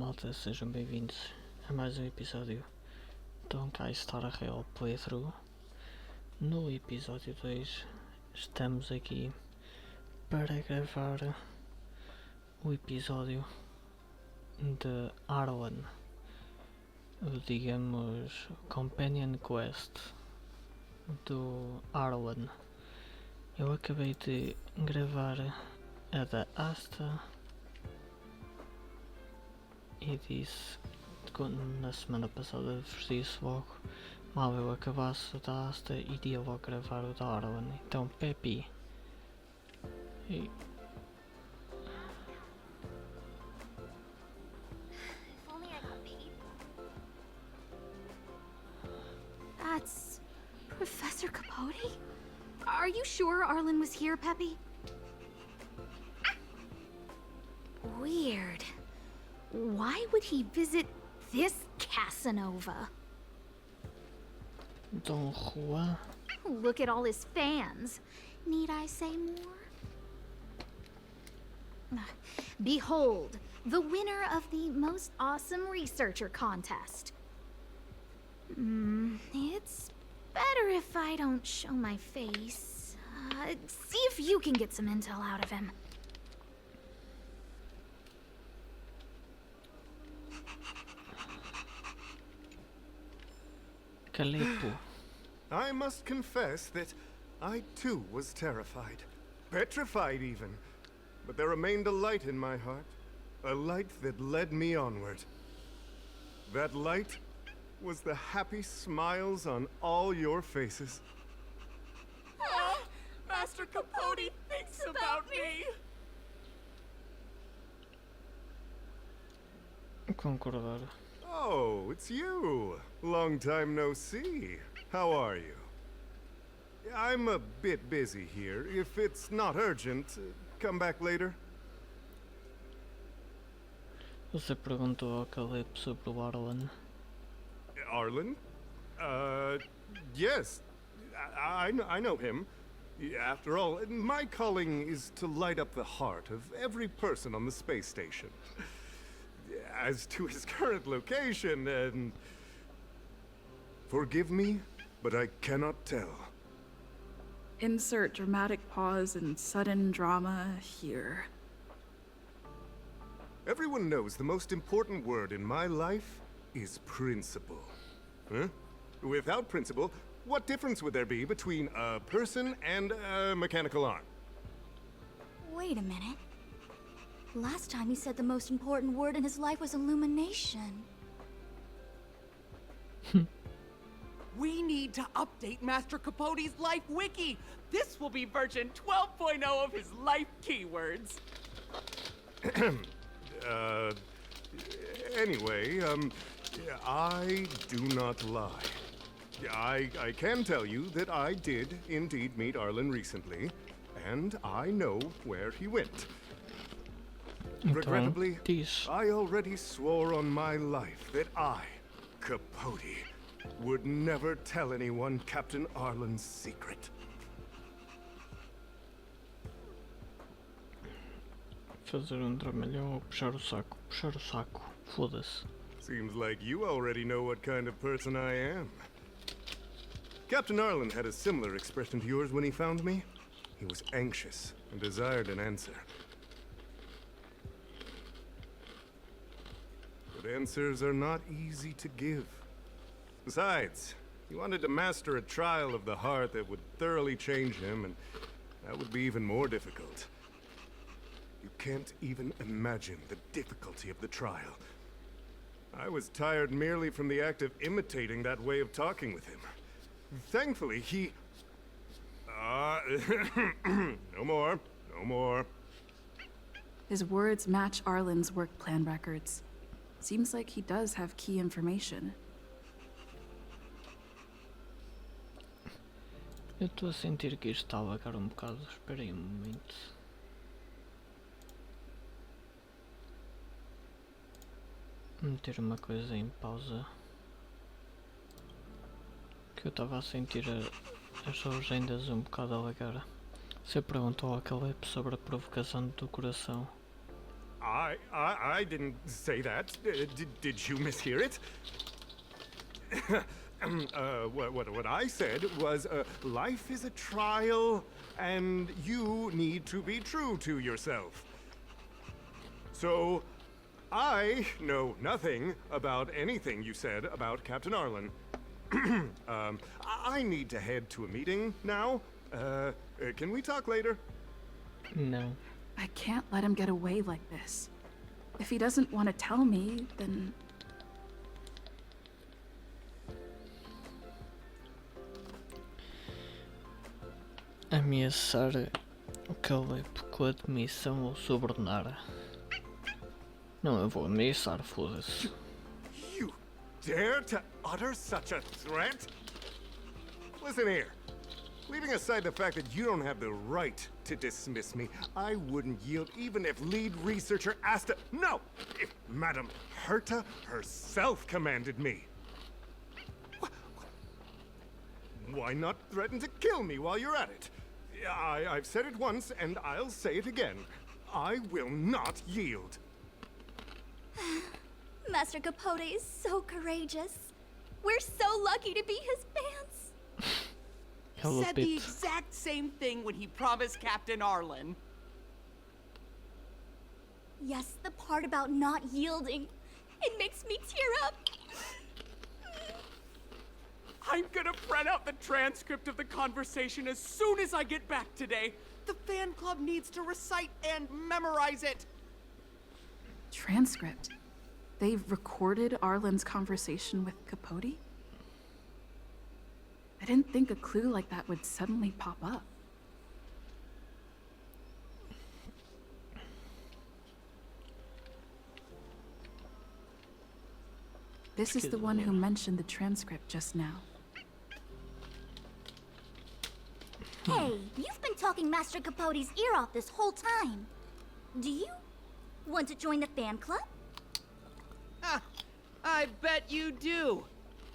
malta, sejam bem-vindos a mais um episódio do Honkai Star Rail playthrough. No episódio 2 estamos aqui para gravar o episódio de ARLAN, digamos Companion Quest do ARLAN. Eu acabei de gravar a da Asta e disse na semana passada, vos disse logo, mal eu acabasse o da Asta, iria logo gravar o da ARLAN. Então Pepe e... That's Professor Capote? Are you sure ARLAN was here, Peppy? Weird. Why would he visit this Casanova? Don Juan. Look at all his fans. Need I say more? Behold, the winner of the most awesome researcher contest. It's better if I don't show my face. See if you can get some intel out of him. Calepo. I must confess that I too was terrified. Petrified even. But there remained a light in my heart. A light that led me onward. That light was the happy smiles on all your faces. Master Capote thinks about me! Concordar. Oh, it's you. Long time no see. How are you? I'm a bit busy here. If it's not urgent, come back later. Você perguntou ao Calepo sobre o ARLAN? Arlen? Yes. I know him. After all, my calling is to light up the heart of every person on the space station. As to his current location, and... Forgive me, but I cannot tell. Insert dramatic pause and sudden drama here. Everyone knows the most important word in my life is principle. Huh? Without principle, what difference would there be between a person and a mechanical arm? Wait a minute. Last time he said the most important word in his life was illumination. We need to update Master Capote's life wiki. This will be version 12.0 of his life keywords. Anyway, I do not lie. I can tell you that I did indeed meet Arlen recently, and I know where he went. Regrettably, I already swore on my life that I, Capote, would never tell anyone Captain Arlen's secret. Fazer dramalhão ou puxar o saco? Puxar o saco. Foda-se. Seems like you already know what kind of person I am. Captain Arlen had a similar expression to yours when he found me. He was anxious and desired an answer. But answers are not easy to give. Besides, he wanted to master a trial of the heart that would thoroughly change him, and that would be even more difficult. You can't even imagine the difficulty of the trial. I was tired merely from the act of imitating that way of talking with him. Thankfully, he... no more. No more. His words match Arlen's work plan records. Seems like he does have key information. Eu estou a sentir que isto está a lagar um bocado. Espera aí um momento. Meter uma coisa em pausa. Que eu estava a sentir as legendas um bocado a lagar. Você perguntou ao Calepo sobre a provocação do coração. I didn't say that. Did you mishear it? What I said was, life is a trial, and you need to be true to yourself. So, I know nothing about anything you said about Captain Arlan. I need to head to a meeting now. Can we talk later? No. I can't let him get away like this. If he doesn't want to tell me, then... Ameaçar Caleb com a demissão ou subornar. Não, eu vou ameaçar, foda-se. You dare to utter such a threat? Listen here. Leaving aside the fact that you don't have the right to dismiss me, I wouldn't yield even if lead researcher Asta... No! If Madame Herta herself commanded me. Why not threaten to kill me while you're at it? I've said it once, and I'll say it again. I will not yield. Master Capote is so courageous. We're so lucky to be his fans. Said the exact same thing when he promised Captain Arlan. Yes, the part about not yielding. It makes me tear up. I'm gonna print out the transcript of the conversation as soon as I get back today. The fan club needs to recite and memorize it. Transcript? They've recorded Arlan's conversation with Capote? I didn't think a clue like that would suddenly pop up. This is the one who mentioned the transcript just now. Hey, you've been talking Master Capote's ear off this whole time. Do you want to join the fan club? Ah, I bet you do.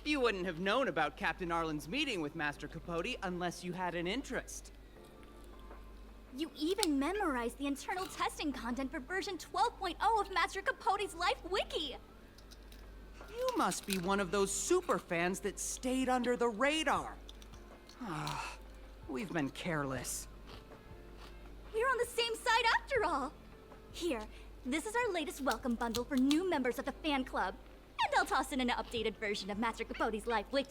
You wouldn't have known about Captain Arlan's meeting with Master Capote unless you had an interest. You even memorized the internal testing content for version 12.0 of Master Capote's Life Wiki. You must be one of those super fans that stayed under the radar. Ah, we've been careless. We're on the same side after all. Here, this is our latest welcome bundle for new members of the fan club. And I'll toss in an updated version of Master Capote's Life Wiki.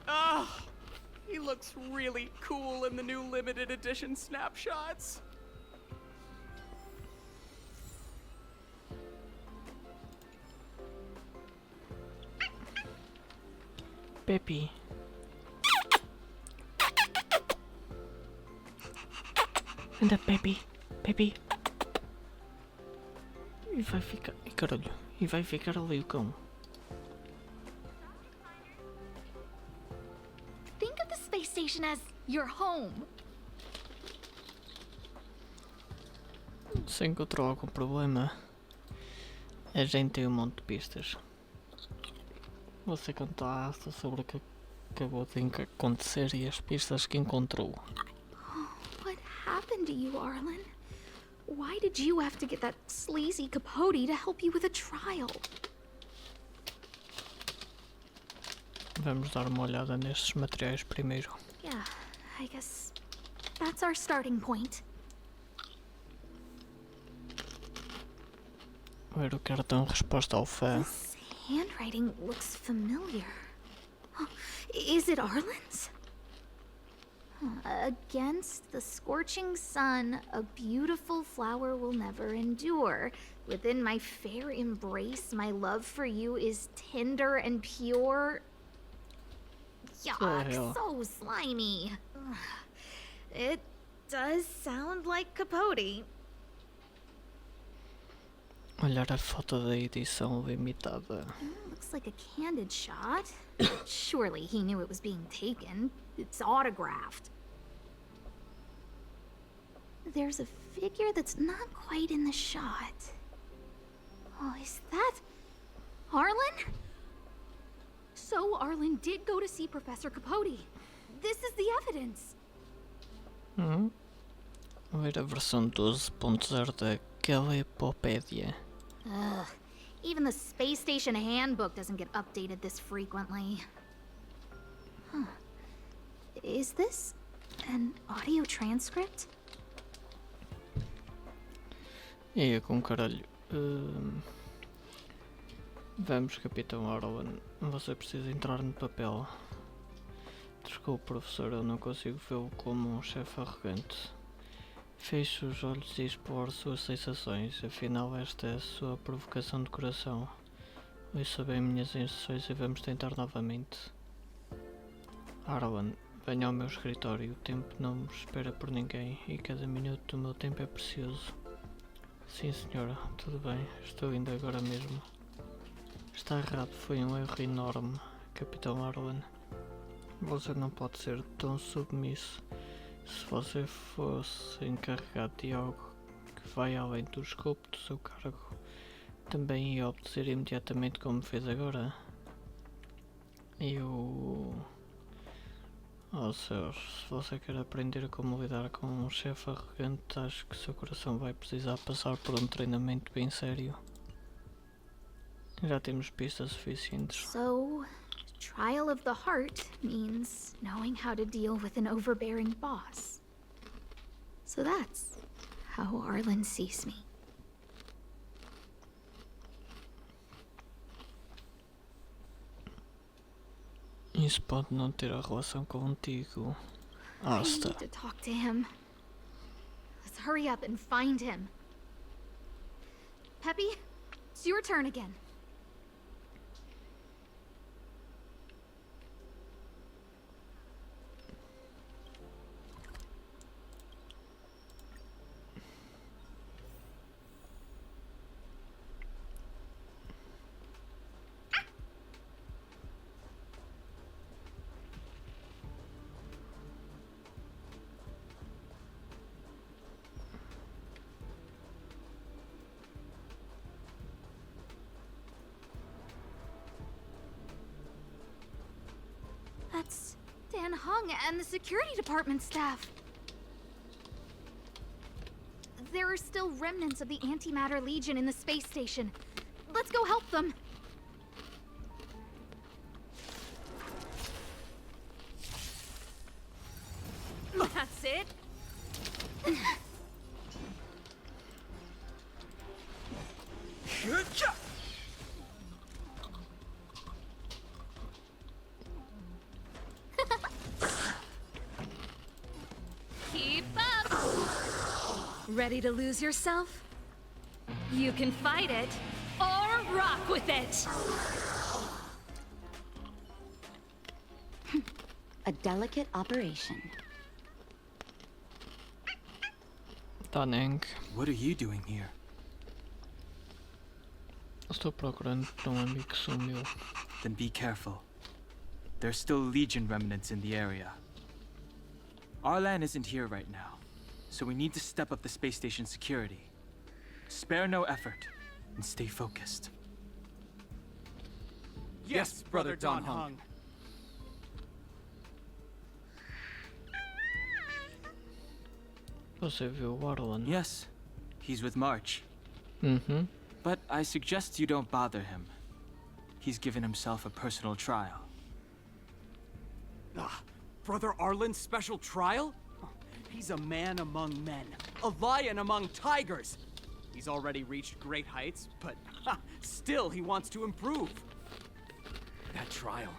Ah, he looks really cool in the new limited edition snapshots. Pepe. Anda, Pepe. Pepe. E vai ficar... Ai, caralho. E vai ficar ali o cão. Think of the space station as your home. Se encontrou algum problema, a gente tem um monte de pistas. Você conta sobre o que acabou de acontecer e as pistas que encontrou. What happened to you, Arlan? Why did you have to get that sleazy Capote to help you with a trial? Vamos dar uma olhada nestes materiais primeiro. Yeah, I guess that's our starting point. Ver o cartão resposta ao fã. This handwriting looks familiar. Is it Arlan's? Against the scorching sun, a beautiful flower will never endure. Within my fair embrace, my love for you is tender and pure. Yuck, so slimy. It does sound like Capote. Olhar a foto da edição limitada. Looks like a candid shot. Surely he knew it was being taken. It's autographed. There's a figure that's not quite in the shot. Oh, is that Arlan? So Arlan did go to see Professor Capote. This is the evidence. Ver a versão 12.0 da aquela epopédia. Ugh. Even the space station handbook doesn't get updated this frequently. Huh. Is this an audio transcript? E com caralho. Vamos, Capitão ARLAN. Você precisa entrar no papel. Desculpe, professor, eu não consigo vê-lo como um chefe arrogante. Feche os olhos e explore suas sensações, afinal esta é a sua provocação de coração. Ouça bem minhas instruções e vamos tentar novamente. ARLAN, venha ao meu escritório, o tempo não me espera por ninguém e cada minuto do meu tempo é precioso. Sim, senhora, tudo bem, estou indo agora mesmo. Está errado, foi um erro enorme, Capitão ARLAN. Você não pode ser tão submisso. Se você fosse encarregado de algo que vai além do escopo do seu cargo, também ia obedecer imediatamente como fez agora. Oh céus, se você quer aprender como lidar com um chefe arrogante, acho que seu coração vai precisar passar por um treinamento bem sério. Já temos pistas suficientes. So, trial of the heart means knowing how to deal with an overbearing boss. So that's how ARLAN sees me. Isso pode não ter a relação contigo, I Asta. need to talk to him. Let's hurry up and find him. Peppy, it's your turn again. That's Dan Hung and the security department staff. There are still remnants of the Antimatter Legion in the space station. Let's go help them. That's it. Keep up. Ready to lose yourself? You can fight it or rock with it. A delicate operation. Taneng, What are you doing here? estou procurando por um amigo que sumiu. Then be careful. There's still Legion remnants in the area. ARLAN isn't here right now, so we need to step up the space station security. Spare no effort, and stay focused. Yes, Brother Don Hung. Você viu o ARLAN? Yes, he's with March. Uhum. But I suggest you don't bother him. He's given himself a personal trial. Ah, Brother Arlan's special trial? He's a man among men, a lion among tigers. He's already reached great heights, but still he wants to improve. That trial.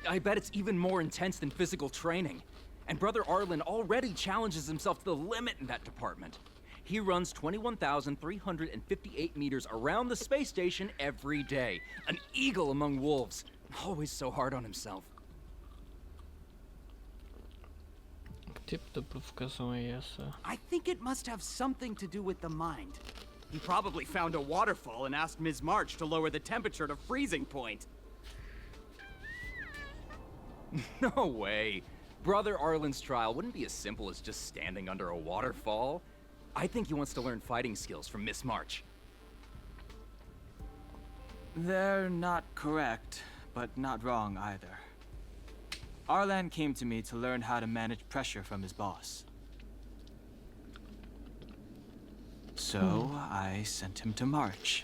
I bet it's even more intense than physical training. And Brother Arlan already challenges himself to the limit in that department. He runs 21,358 meters around the space station every day. An eagle among wolves. Always so hard on himself. Que tipo de provocação é essa? I think it must have something to do with the mind. He probably found a waterfall and asked Ms. March to lower the temperature to freezing point. No way. Brother Arlan's trial wouldn't be as simple as just standing under a waterfall. I think he wants to learn fighting skills from Miss March. They're not correct, but not wrong either. ARLAN came to me to learn how to manage pressure from his boss. So I sent him to March.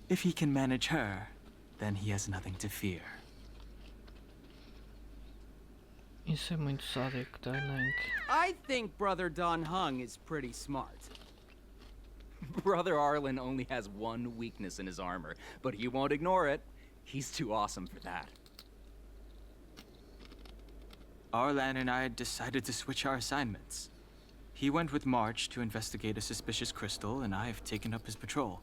If he can manage her, then he has nothing to fear. Isso é muito sádico, Dank. I think Brother Don Hung is pretty smart. Brother Arlen only has one weakness in his armor, but he won't ignore it. He's too awesome for that. Arlan and I decided to switch our assignments. He went with March to investigate a suspicious crystal, and I've taken up his patrol.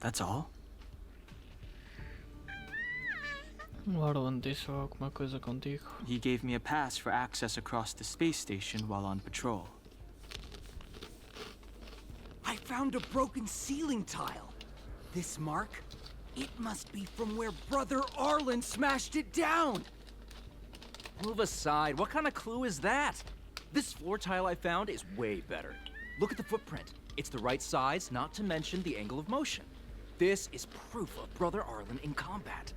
That's all. O Arlan disse alguma coisa contigo? He gave me a pass for access across the space station while on patrol. I found a broken ceiling tile. This mark? It must be from where Brother Arlen smashed it down. Move aside. What kind of clue is that? This floor tile I found is way better. Look at the footprint. It's the right size, not to mention the angle of motion. This is proof of Brother Arlen in combat.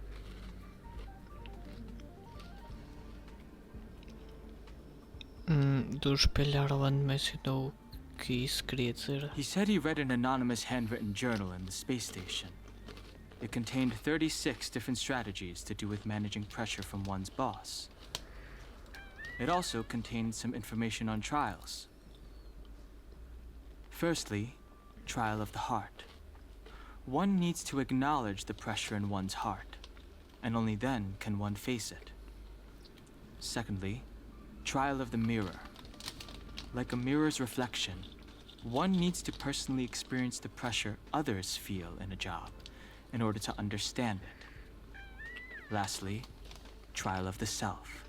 Do espelho Arlan mencionou que isso queria dizer. He said he read an anonymous handwritten journal in the space station. It contained 36 different strategies to do with managing pressure from one's boss. It also contained some information on trials. Firstly, trial of the heart. One needs to acknowledge the pressure in one's heart, and only then can one face it. Secondly, trial of the mirror. Like a mirror's reflection, one needs to personally experience the pressure others feel in a job in order to understand it. Lastly, trial of the self.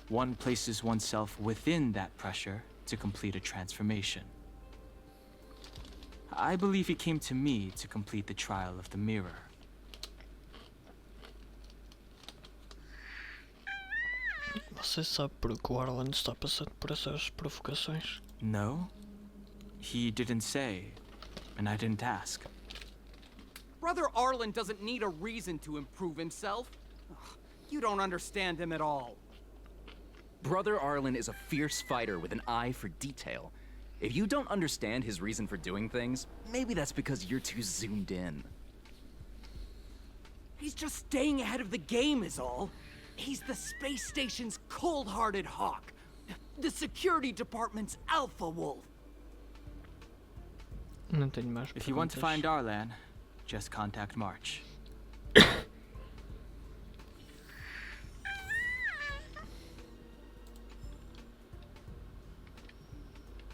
One places oneself within that pressure to complete a transformation. I believe he came to me to complete the trial of the mirror. Você sabe por que o Arlan está passando por essas provocações? No? He didn't say, and I didn't ask. Brother Arlen doesn't need a reason to improve himself. Ugh, you don't understand him at all. Brother Arlen is a fierce fighter with an eye for detail. If you don't understand his reason for doing things, maybe that's because you're too zoomed in. He's just staying ahead of the game is all. He's the space station's cold-hearted hawk. The security department's alpha wolf. Não tenho mais If you want to perguntas. find Arlan, just contact March.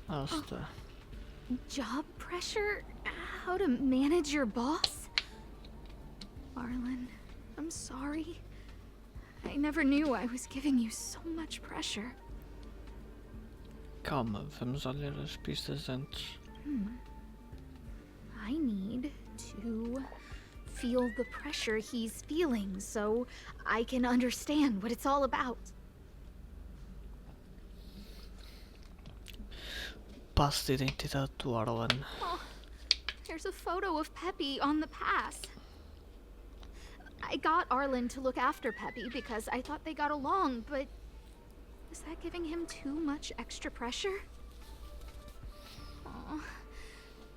Asta. Job pressure? How to manage your boss? Arlen, I'm sorry. I never knew I was giving you so much pressure. Calma, vamos olhar as pistas antes. I need to feel the pressure he's feeling so I can understand what it's all about. Passo de identidade do Arlan. Oh, there's a photo of Peppy on the pass. I got Arlen to look after Peppy because I thought they got along, but is that giving him too much extra pressure? Oh,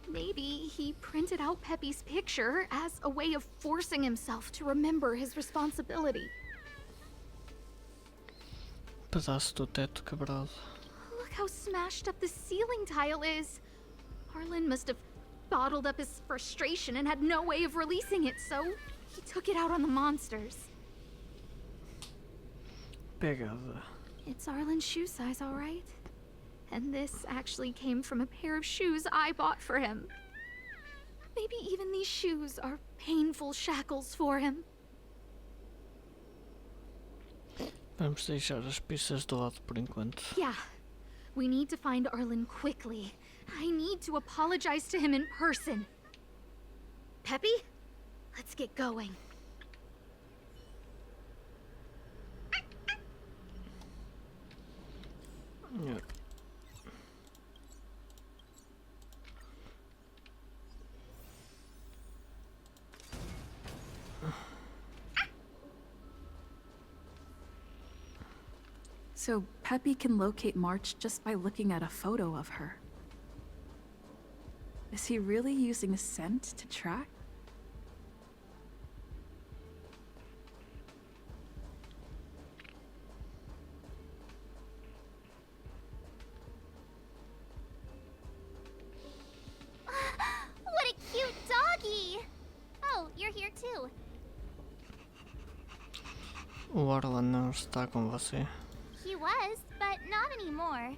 maybe he printed out Peppy's picture as a way of forcing himself to remember his responsibility. Pedaço do teto quebrado. Look how smashed up the ceiling tile is. Arlen must have bottled up his frustration and had no way of releasing it, so he took it out on the monsters. Pegada. It's Arlen's shoe size, all right? And this actually came from a pair of shoes I bought for him. Maybe even these shoes are painful shackles for him. Vamos deixar as pistas de lado por enquanto. Yeah, we need to find Arlen quickly. I need to apologize to him in person. Peppy, let's get going. Yeah. So Peppy can locate March just by looking at a photo of her. Is he really using scent to track? What a cute doggy! Oh, you're here too. O Arlan não está com você. He was, but not anymore.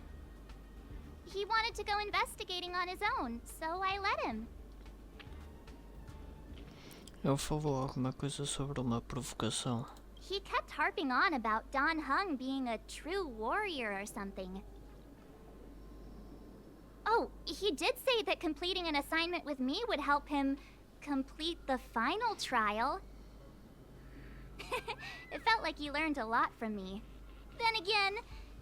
He wanted to go investigating on his own, so I let him. Ele falou alguma coisa sobre uma provocação. He kept harping on about Dan Heng being a true warrior or something. Oh, he did say that completing an assignment with me would help him complete the final trial. It felt like he learned a lot from me. Then again,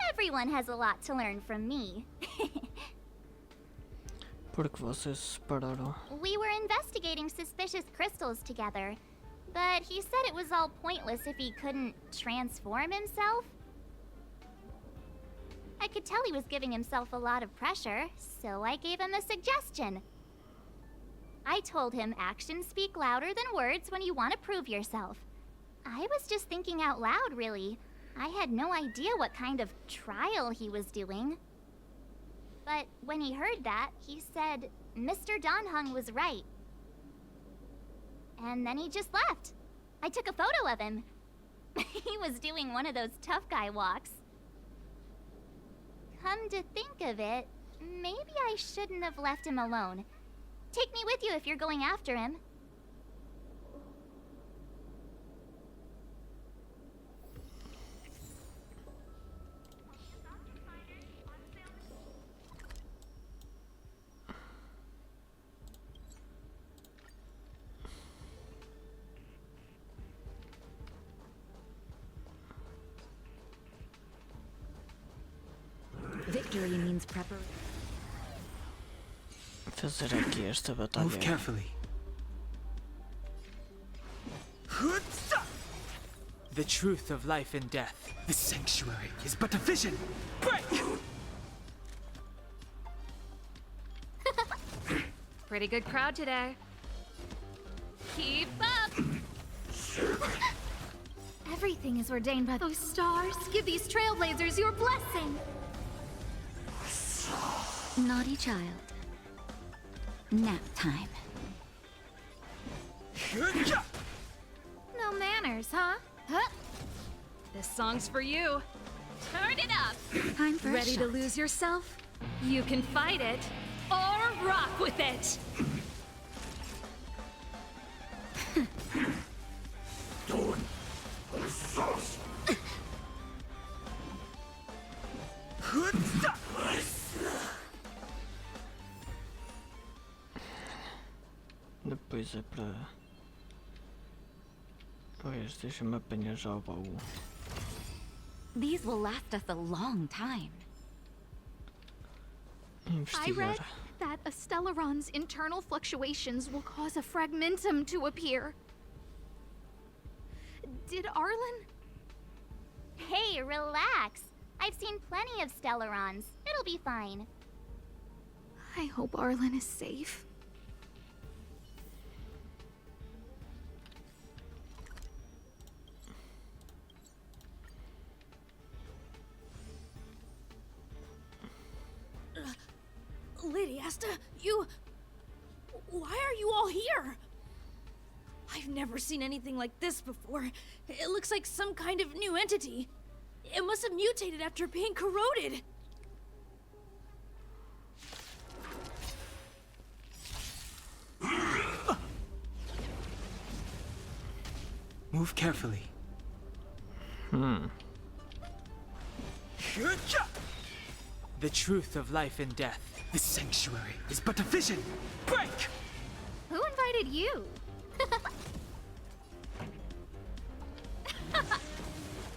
everyone has a lot to learn from me. Por que vocês se separaram? We were investigating suspicious crystals together, but he said it was all pointless if he couldn't transform himself. I could tell he was giving himself a lot of pressure, so I gave him a suggestion. I told him actions speak louder than words when you want to prove yourself. I was just thinking out loud, really. I had no idea what kind of trial he was doing. But when he heard that, he said Mr. Dan Heng was right. And then he just left. I took a photo of him. He was doing one of those tough guy walks. Come to think of it, maybe I shouldn't have left him alone. Take me with you if you're going after him. Victory means preparation. Fazer aqui esta batalha. Move carefully. The truth of life and death. The sanctuary is but a vision. Break! Pretty good crowd today. Keep up! Everything is ordained by those stars. Give these trailblazers your blessing. Naughty child. Nap time. No manners, huh? This song's for you. Turn it up! Time for Ready a to shot. lose yourself? You can fight it, or rock with it! Depois é para... Pois, deixa-me apanhar já o baú. These will last us a long time. I Investigar. read that a Stellaron's internal fluctuations will cause a fragmentum to appear. Did Arlan? Hey, relax. I've seen plenty of Stellarons. It'll be fine. I hope Arlan is safe. Lady Asta, why are you all here? I've never seen anything like this before. It looks like some kind of new entity. It must have mutated after being corroded. Move carefully. The truth of life and death. The sanctuary is but a vision. Break! Who invited you?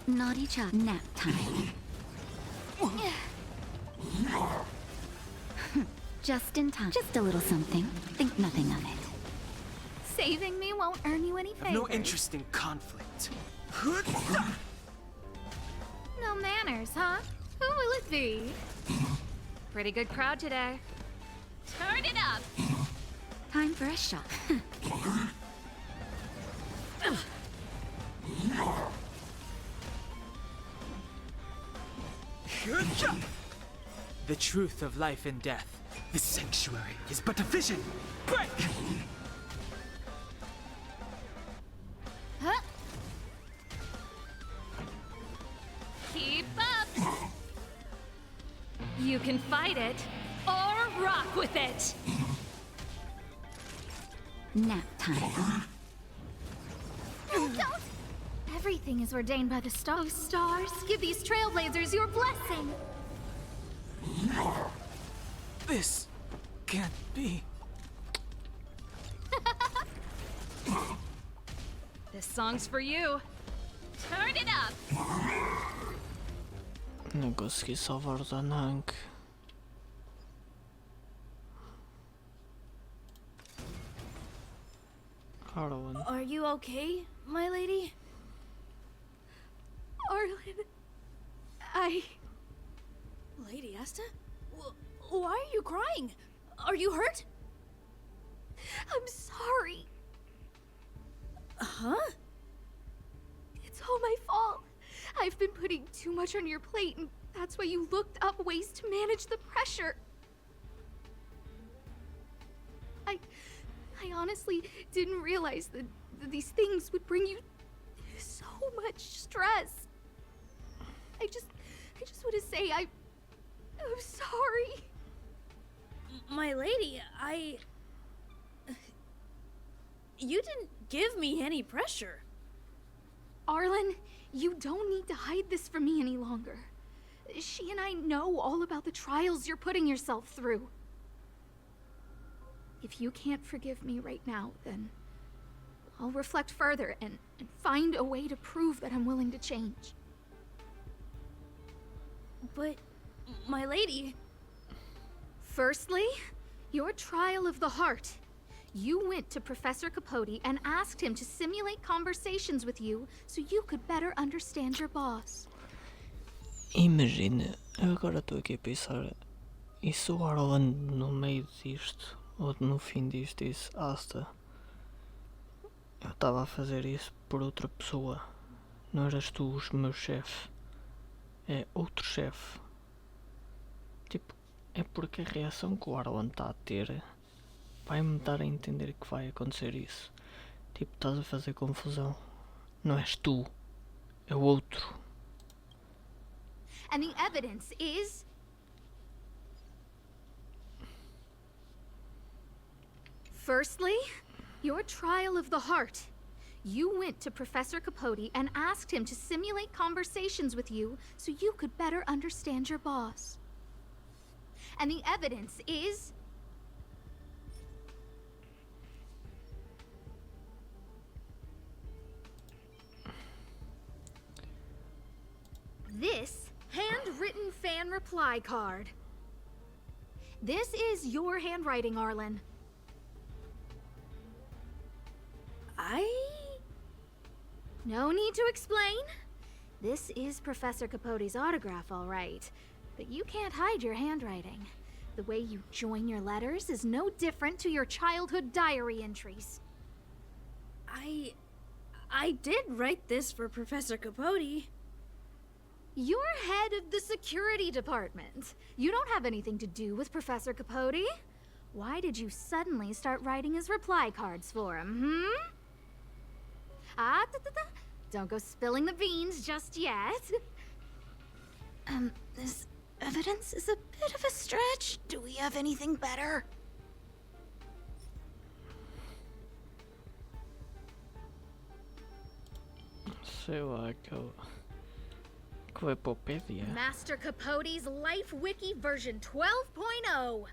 Naughty child. Nap time. Just in time. Just a little something. Think nothing of it. Saving me won't earn you any I have favors. no interest in conflict. No manners, huh? Who will it be? Pretty good crowd today. Turn it up! Time for a shot. The truth of life and death. This sanctuary is but a vision. Break! Huh? Keep up! You can fight it, or rock with it! Nap time. Don't! Everything is ordained by the stars. Stars, give these trailblazers your blessing! This can't be. This song's for you. Turn it up! Não consegui salvar o Danank. Arlan. Are you okay, my lady? Arlan... Lady Asta? Why are you crying? Are you hurt? I'm sorry. Huh? It's all my fault. I've been putting too much on your plate, and that's why you looked up ways to manage the pressure. I honestly didn't realize that these things would bring you so much stress. I just want to say I'm sorry. My lady, You didn't give me any pressure. Arlan, you don't need to hide this from me any longer. She and I know all about the trials you're putting yourself through. If you can't forgive me right now, then I'll reflect further and find a way to prove that I'm willing to change. But, my lady... Firstly, your trial of the heart. You went to Professor Capote and asked him to simulate conversations with you so you could better understand your boss. Imagina, agora estou aqui a pensar, e se o Arlan no meio disto, ou no fim disto, disse, Asta, eu estava a fazer isso por outra pessoa, não eras tu o meu chefe, é outro chefe. Tipo, é porque a reação que o Arlan está a ter vai-me dar a entender que vai acontecer isso. Tipo, estás a fazer confusão, não és tu, é o outro. And the evidence is... Firstly, your trial of the heart. You went to Professor Capote and asked him to simulate conversations with you so you could better understand your boss. And the evidence is... this handwritten fan reply card. This is your handwriting, Arlan. No need to explain. This is Professor Capote's autograph, all right. But you can't hide your handwriting. The way you join your letters is no different to your childhood diary entries. I did write this for Professor Capote. You're head of the security department. You don't have anything to do with Professor Capote. Why did you suddenly start writing his reply cards for him, Don't go spilling the beans just yet. This evidence is a bit of a stretch. Do we have anything better? Sei lá, que é Wikipedia. Master Capote's Life Wiki version 12.0.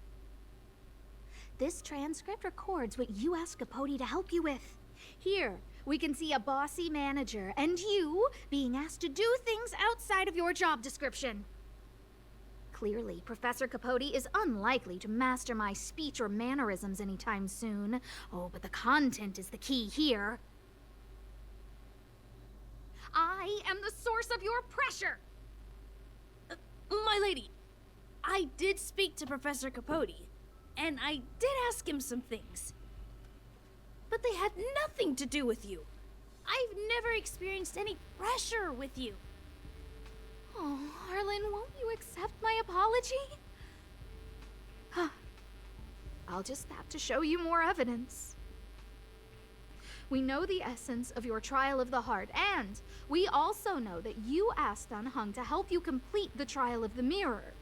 This transcript records what you asked Capote to help you with. Here, we can see a bossy manager and you being asked to do things outside of your job description. Clearly, Professor Capote is unlikely to master my speech or mannerisms anytime soon. Oh, but the content is the key here. I am the source of your pressure! My lady, I did speak to Professor Capote, and I did ask him some things. but they had nothing to do with you. I've never experienced any pressure with you. Oh, Arlen, won't you accept my apology? Huh. I'll just have to show you more evidence. We know the essence of your trial of the heart, and we also know that you asked Dunhung to help you complete the trial of the mirror.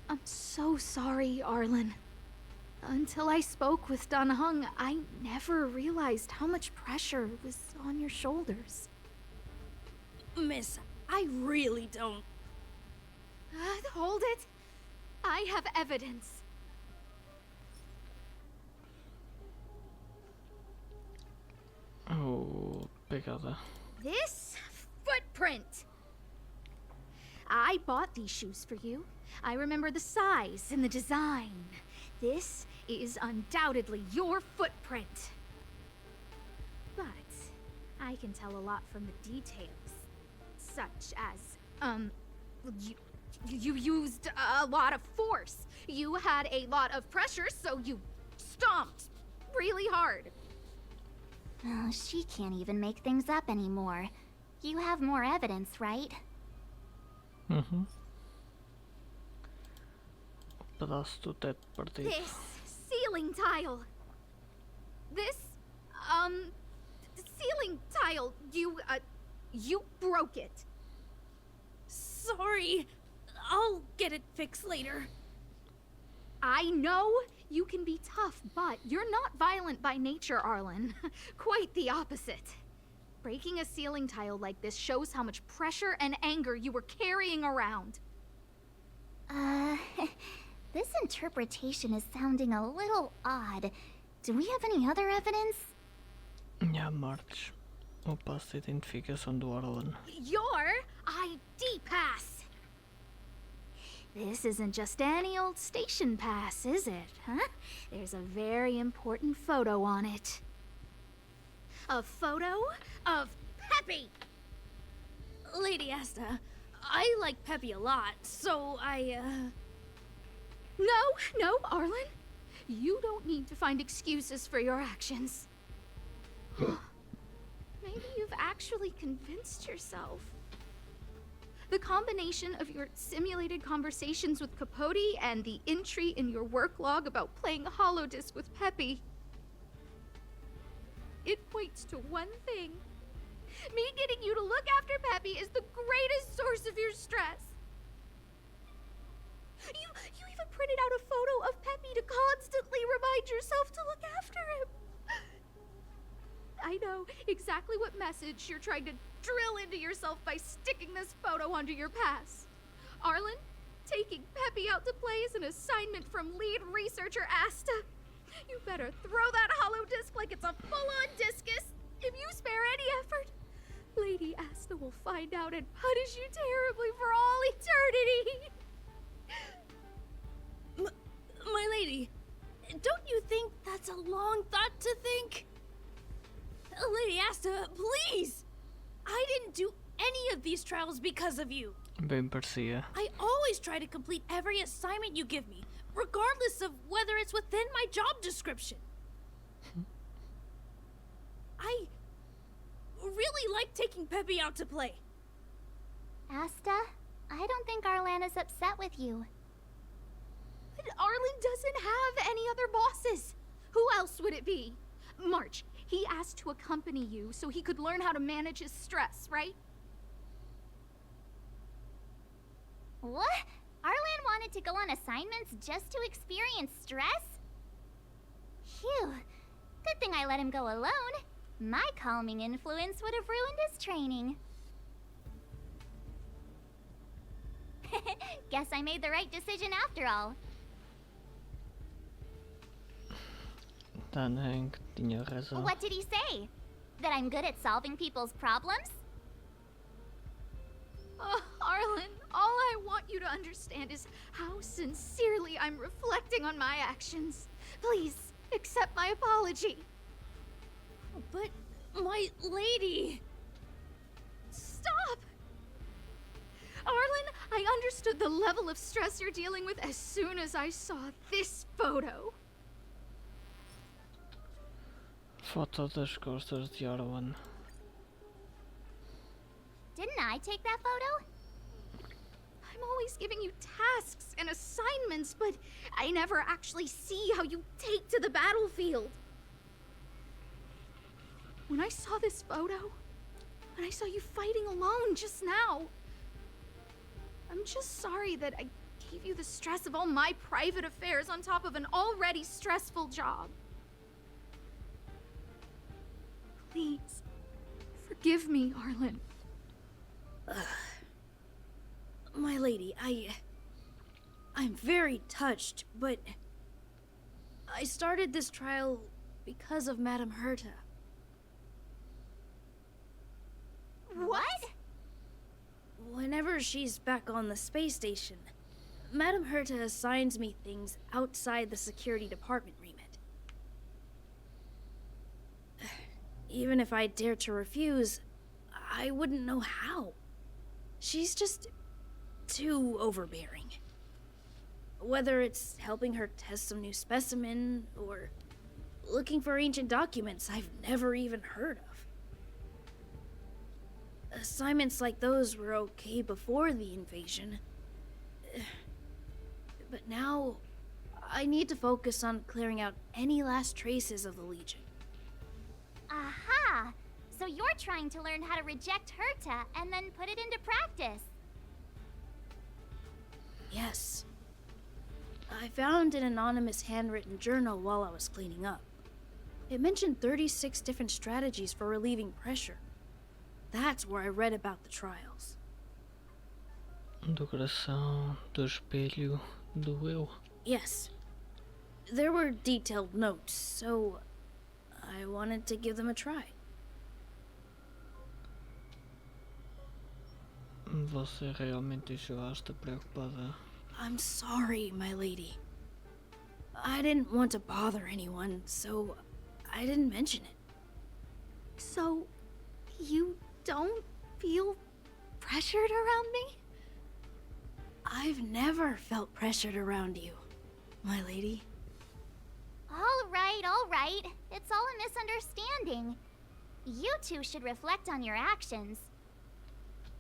I'm so sorry, Arlen. Until I spoke with Dunhung, I never realized how much pressure was on your shoulders. Miss, I really don't. Hold it. I have evidence. Oh, pegada. This footprint. I bought these shoes for you. I remember the size and the design. This is undoubtedly your footprint. But I can tell a lot from the details. Such as, you used a lot of force. You had a lot of pressure, so you stomped really hard. Oh, she can't even make things up anymore. You have more evidence, right? Uhum. Pedaço do teto partido. This ceiling tile. This, ceiling tile. You broke it. Sorry. I'll get it fixed later. I know you can be tough, but you're not violent by nature, Arlen. Quite the opposite. Breaking a ceiling tile like this shows how much pressure and anger you were carrying around. This interpretation is sounding a little odd. Do we have any other evidence? Ja, March. O passo de identificação do Arlan. Your ID pass. This isn't just any old station pass, is it, huh? There's a very important photo on it. A photo of Peppy! Lady Asta, I like Peppy a lot, so No, Arlen. You don't need to find excuses for your actions. Maybe you've actually convinced yourself. The combination of your simulated conversations with Capote and the entry in your work log about playing Holodisc with Peppy. It points to one thing. Me getting you to look after Peppy is the greatest source of your stress. You even printed out a photo of Peppy to constantly remind yourself to look after him. I know exactly what message you're trying to drill into yourself by sticking this photo onto your pass. Arlen, taking Peppy out to play is an assignment from lead researcher Asta. You better throw that holodisc like it's a full-on discus. If you spare any effort, Lady Asta will find out and punish you terribly for all eternity. My lady, don't you think that's a long thought to think? Lady Asta, please! I didn't do any of these trials because of you. Bem parecia. I always try to complete every assignment you give me, regardless of whether it's within my job description. I really like taking Peppy out to play. Asta, I don't think Arlan is upset with you. But Arlen doesn't have any other bosses. Who else would it be? March, he asked to accompany you so he could learn how to manage his stress, right? What? Arlan wanted to go on assignments just to experience stress? Phew. Good thing I let him go alone. My calming influence would have ruined his training. Guess I made the right decision after all. Dunhung tinha razão. What did he say? That I'm good at solving people's problems? Arlen, all I want you to understand is how sincerely I'm reflecting on my actions. Please, accept my apology. But, my lady... Stop! Arlen, I understood the level of stress you're dealing with as soon as I saw this photo. Foto das costas de ARLAN. Didn't I take that photo? I'm always giving you tasks and assignments, but I never actually see how you take to the battlefield. When I saw this photo, and I saw you fighting alone just now, I'm just sorry that I gave you the stress of all my private affairs on top of an already stressful job. Please, forgive me, ARLAN. My lady, I'm very touched, but I started this trial because of Madame Herta. What? Whenever she's back on the space station, Madame Herta assigns me things outside the security department remit. Even if I dared to refuse, I wouldn't know how. She's just too overbearing. Whether it's helping her test some new specimen, or looking for ancient documents I've never even heard of. Assignments like those were okay before the invasion. But now, I need to focus on clearing out any last traces of the Legion. Aha! So you're trying to learn how to reject Herta and then put it into practice. Yes. I found an anonymous handwritten journal while I was cleaning up. It mentioned 36 different strategies for relieving pressure. That's where I read about the trials. Do coração, do espelho, do eu. Yes. There were detailed notes, so I wanted to give them a try. Você realmente deixou Asta preocupada? I'm sorry, my lady. I didn't want to bother anyone, so I didn't mention it. So, you don't feel pressured around me? I've never felt pressured around you, my lady. All right. It's all a misunderstanding. You two should reflect on your actions.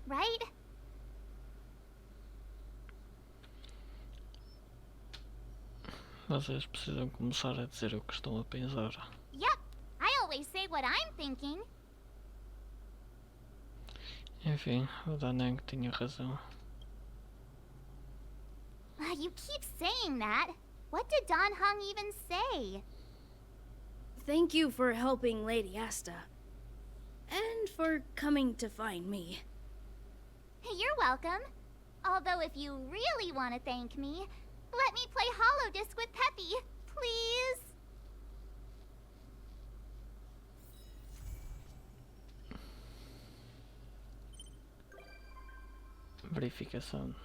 Right? Vocês precisam começar a dizer o que estão a pensar. Yep, I always say what I'm thinking. Enfim, o Danang tinha razão. You keep saying that. What did Don Hung even say? Thank you for helping Lady Asta. And for coming to find me. You're welcome. Although if you really want to thank me, let me play Holodisc with Peppy, please. Verificação.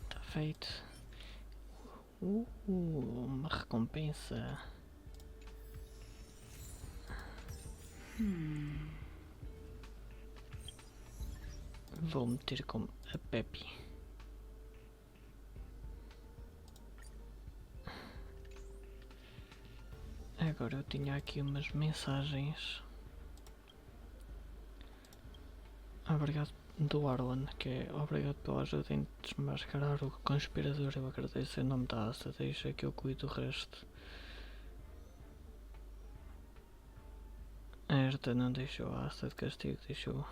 Está feito. Uma recompensa. Vou meter como a Peppy. Agora eu tinha aqui umas mensagens. Obrigado do ARLAN, que é obrigado pela ajuda em desmascarar o conspirador. Eu agradeço em nome da Asta, deixa que eu cuido do resto. A Herta não deixou a Asta de castigo, deixou.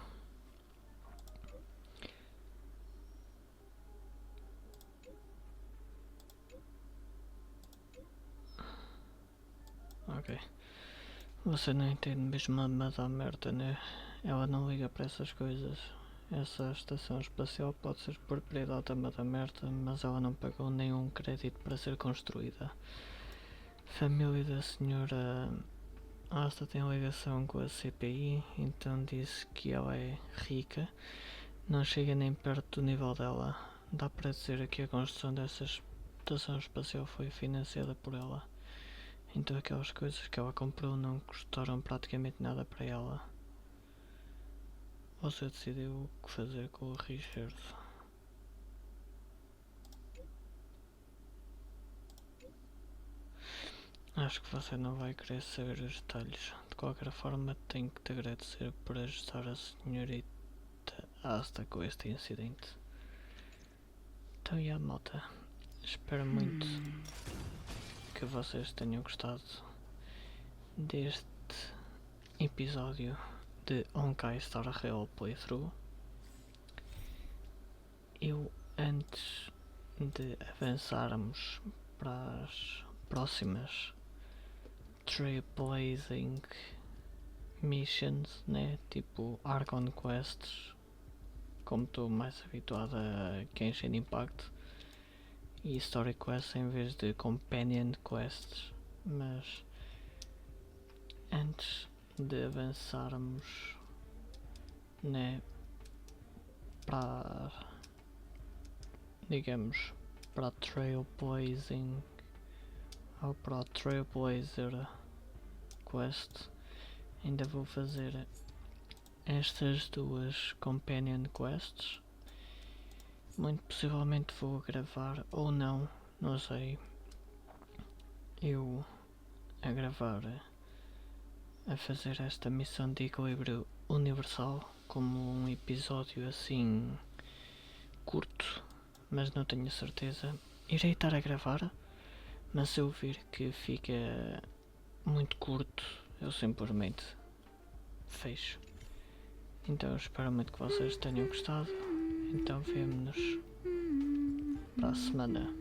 Ok. Você não entende mesmo a Madame Herta, né? Ela não liga para essas coisas. Essa estação espacial pode ser propriedade da Madame Herta, mas ela não pagou nenhum crédito para ser construída. A família da senhora Asta tem ligação com a CPI, então disse que ela é rica. Não chega nem perto do nível dela. Dá para dizer que a construção dessa estação espacial foi financiada por ela. Então aquelas coisas que ela comprou não custaram praticamente nada para ela. Você decidiu o que fazer com o Richard. Acho que você não vai querer saber os detalhes. De qualquer forma, tenho que te agradecer por ajudar a senhorita Asta com este incidente. Então, e a malta? Espero muito que vocês tenham gostado deste episódio de Honkai Star Rail Playthrough. Eu, antes de avançarmos para as próximas Trailblazing Missions, né? Tipo Archon Quests, como estou mais habituado a Genshin Impact, e Story Quests em vez de Companion Quests. Mas antes de avançarmos, né, para, digamos, para a Trailblazing ou para a Trailblazer Quest, ainda vou fazer estas duas Companion Quests. Muito possivelmente vou gravar ou não, não sei. Eu a gravar, a fazer esta missão de equilíbrio universal como um episódio assim curto, mas não tenho certeza. Irei estar a gravar, mas se eu vir que fica muito curto, eu simplesmente fecho. Então espero muito que vocês tenham gostado. Então vemo-nos para a semana.